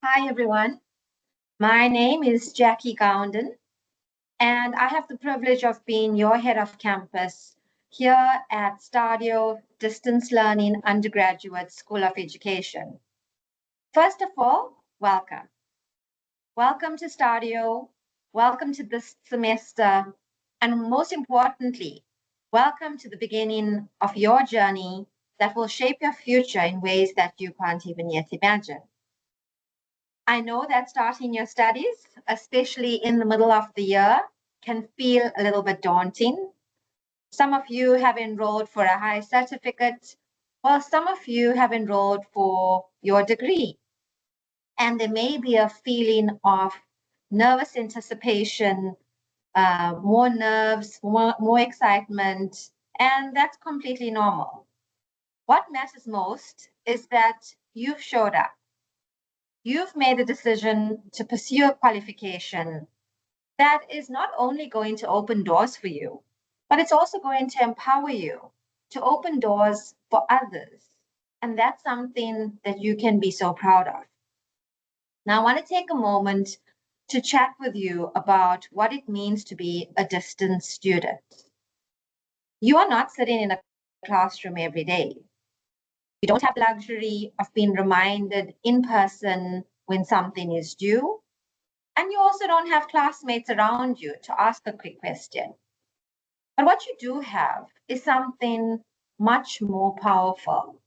Hi, everyone. My name is Jackie Gounden, and I have the privilege of being your head of campus here at Stadio Distance Learning Undergraduate School of Education. First of all, welcome. Welcome to Stadio. Welcome to this semester. And most importantly, welcome to the beginning of your journey that will shape your future in ways that you can't even yet imagine. I know that starting your studies, especially in the middle of the year, can feel a little bit daunting. Some of you have enrolled for a high certificate, while some of you have enrolled for your degree. And there may be a feeling of nervous anticipation, more nerves, more excitement, and that's completely normal. What matters most is that you've showed up. You've made a decision to pursue a qualification that is not only going to open doors for you, but it's also going to empower you to open doors for others. And that's something that you can be so proud of. Now, I want to take a moment to chat with you about what it means to be a distance student. You are not sitting in a classroom every day. You don't have the luxury of being reminded in person when something is due. And you also don't have classmates around you to ask a quick question. But what you do have is something much more powerful.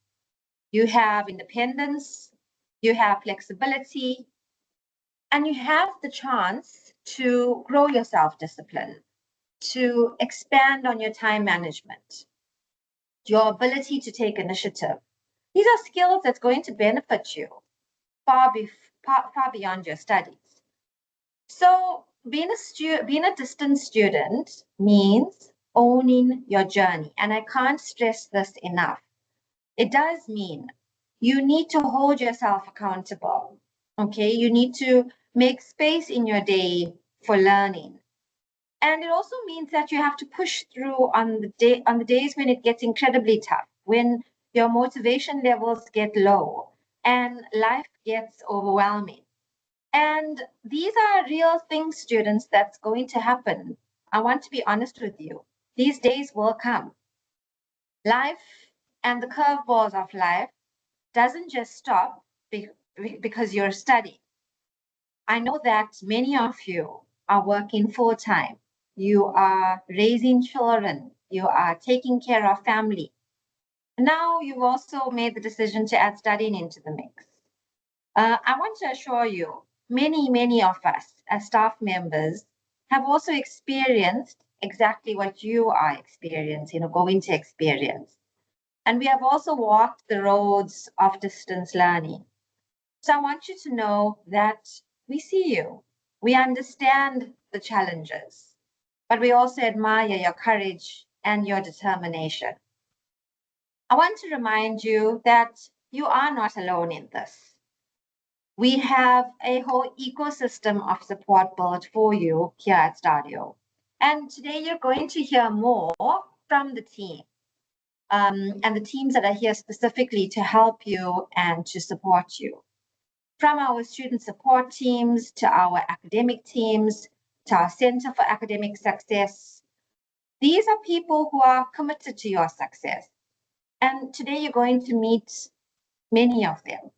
You have independence, you have flexibility, and you have the chance to grow your self-discipline, to expand on your time management, your ability to take initiative. These are skills that's going to benefit you far beyond your studies. So being a distant student means owning your journey. And I can't stress this enough. It does mean you need to hold yourself accountable. Okay, you need to make space in your day for learning. And it also means that you have to push through on the days when it gets incredibly tough, when your motivation levels get low and life gets overwhelming. And these are real things, students, that's going to happen. I want to be honest with you. These days will come. Life and the curveballs of life doesn't just stop because you're studying. I know that many of you are working full time. You are raising children. You are taking care of family. Now you've also made the decision to add studying into the mix. I want to assure you, many of us as staff members have also experienced exactly what you are experiencing or going to experience. And we have also walked the roads of distance learning. So I want you to know that we see you. We understand the challenges, but we also admire your courage and your determination. I want to remind you that you are not alone in this. We have a whole ecosystem of support built for you here at Stadio. And today you're going to hear more from the team and the teams that are here specifically to help you and to support you. From our student support teams to our academic teams to our Center for Academic Success. These are people who are committed to your success. And today you're going to meet many of them.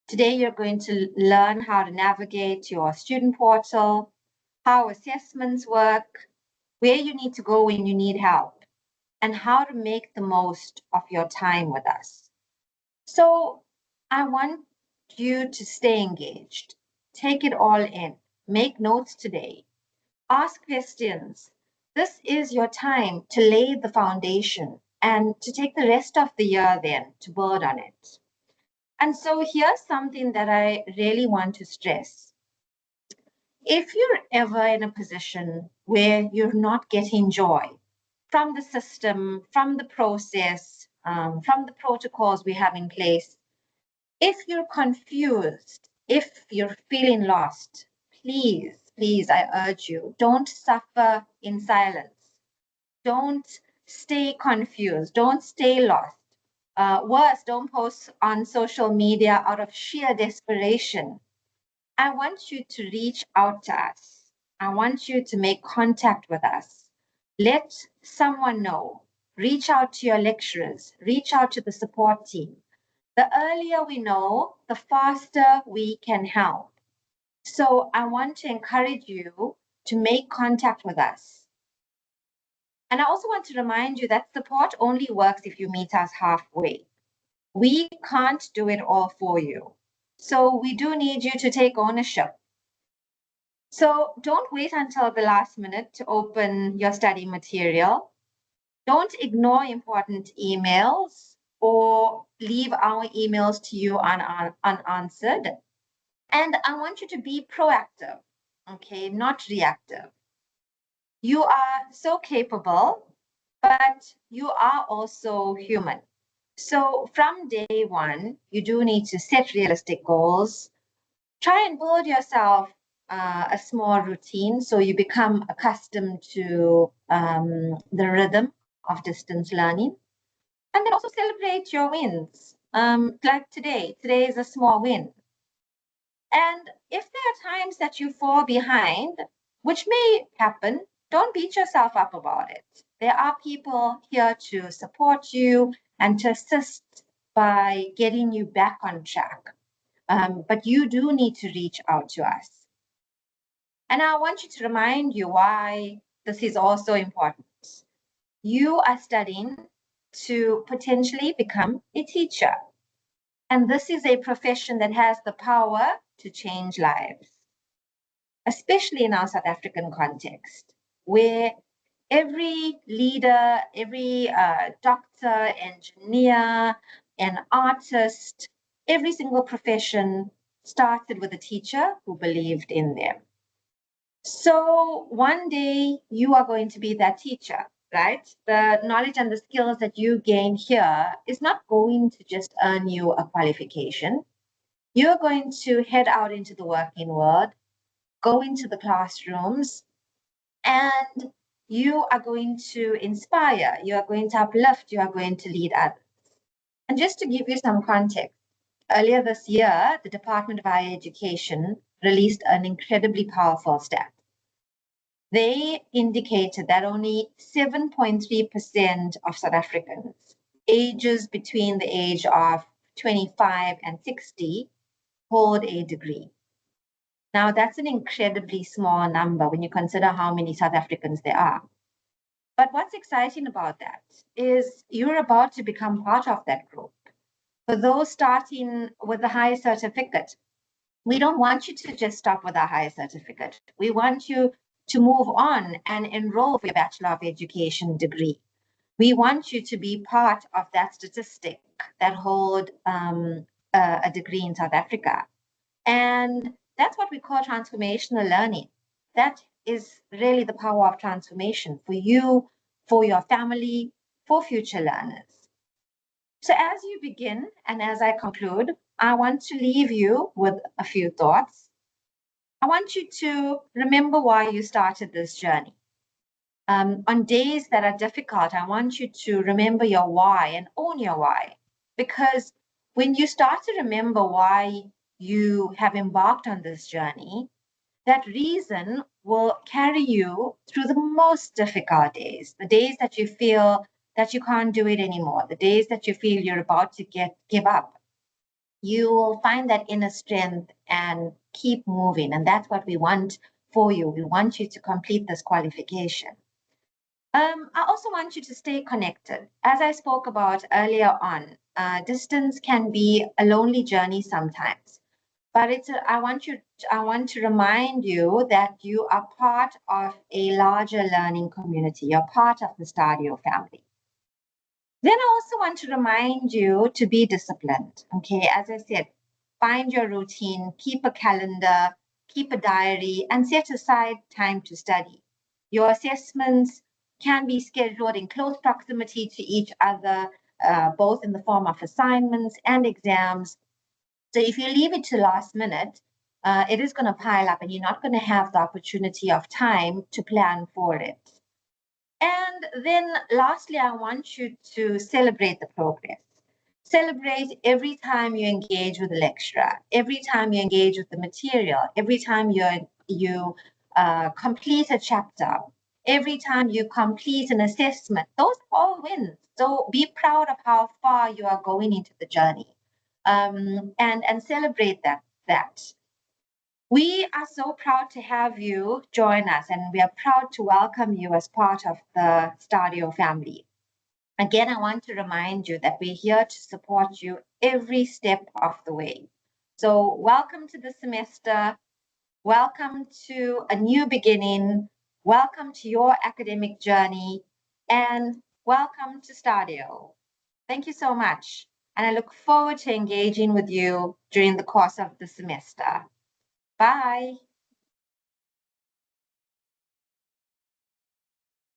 Today, you're going to learn how to navigate your student portal, how assessments work, where you need to go when you need help, and how to make the most of your time with us. So I want you to stay engaged, take it all in, make notes today, ask questions. This is your time to lay the foundation and to take the rest of the year then to build on it. And so here's something that I really want to stress. If you're ever in a position where you're not getting joy from the system, from the process, from the protocols we have in place, if you're confused, if you're feeling lost, please, I urge you, don't suffer in silence. Don't stay confused. Don't stay lost. Worse, don't post on social media out of sheer desperation. I want you to reach out to us. I want you to make contact with us. Let someone know. Reach out to your lecturers. Reach out to the support team. The earlier we know, the faster we can help. So I want to encourage you to make contact with us. And I also want to remind you that support only works if you meet us halfway. We can't do it all for you. So we do need you to take ownership. So don't wait until the last minute to open your study material. Don't ignore important emails or leave our emails to you unanswered. And I want you to be proactive, okay, not reactive. You are so capable, but you are also human. So from day one, you do need to set realistic goals. Try and build yourself a small routine so you become accustomed to the rhythm of distance learning. And then also celebrate your wins. Like today is a small win. And if there are times that you fall behind, which may happen, don't beat yourself up about it. There are people here to support you and to assist by getting you back on track. But you do need to reach out to us. And I want you to remind you why this is also important. You are studying to potentially become a teacher. And this is a profession that has the power to change lives, especially in our South African context, where every leader, every doctor, engineer, an artist, every single profession started with a teacher who believed in them. So one day you are going to be that teacher, right? The knowledge and the skills that you gain here is not going to just earn you a qualification. You're going to head out into the working world, go into the classrooms, and you are going to inspire, you are going to uplift, you are going to lead others. And just to give you some context, earlier this year, the Department of Higher Education released an incredibly powerful stat. They indicated that only 7.3% of South Africans ages between the age of 25 and 60 hold a degree. Now, that's an incredibly small number when you consider how many South Africans there are. But what's exciting about that is you're about to become part of that group. For those starting with a higher certificate, we don't want you to just stop with a higher certificate. We want you to move on and enroll for your Bachelor of Education degree. We want you to be part of that statistic that hold a degree in South Africa. And that's what we call transformational learning. That is really the power of transformation for you, for your family, for future learners. So as you begin and as I conclude, I want to leave you with a few thoughts. I want you to remember why you started this journey. On days that are difficult, I want you to remember your why and own your why. Because when you start to remember why you have embarked on this journey, that reason will carry you through the most difficult days, the days that you feel that you can't do it anymore, the days that you feel you're about to give up. You will find that inner strength and keep moving. And that's what we want for you. We want you to complete this qualification. I also want you to stay connected. As I spoke about earlier on, distance can be a lonely journey sometimes. But I want to remind you that you are part of a larger learning community. You're part of the Stadio family. Then I also want to remind you to be disciplined. Okay, as I said, find your routine, keep a calendar, keep a diary, and set aside time to study. Your assessments can be scheduled in close proximity to each other, both in the form of assignments and exams. So if you leave it to last minute, it is going to pile up and you're not going to have the opportunity of time to plan for it. And then lastly, I want you to celebrate the progress. Celebrate every time you engage with the lecturer, every time you engage with the material, every time you complete a chapter, every time you complete an assessment. Those are all wins. So be proud of how far you are going into the journey, and celebrate that. We are so proud to have you join us, and we are proud to welcome you as part of the Stadio family. Again, I want to remind you that we're here to support you every step of the way. So welcome to the semester. Welcome to a new beginning. Welcome to your academic journey. And welcome to Stadio. Thank you so much. And I look forward to engaging with you during the course of the semester. Bye.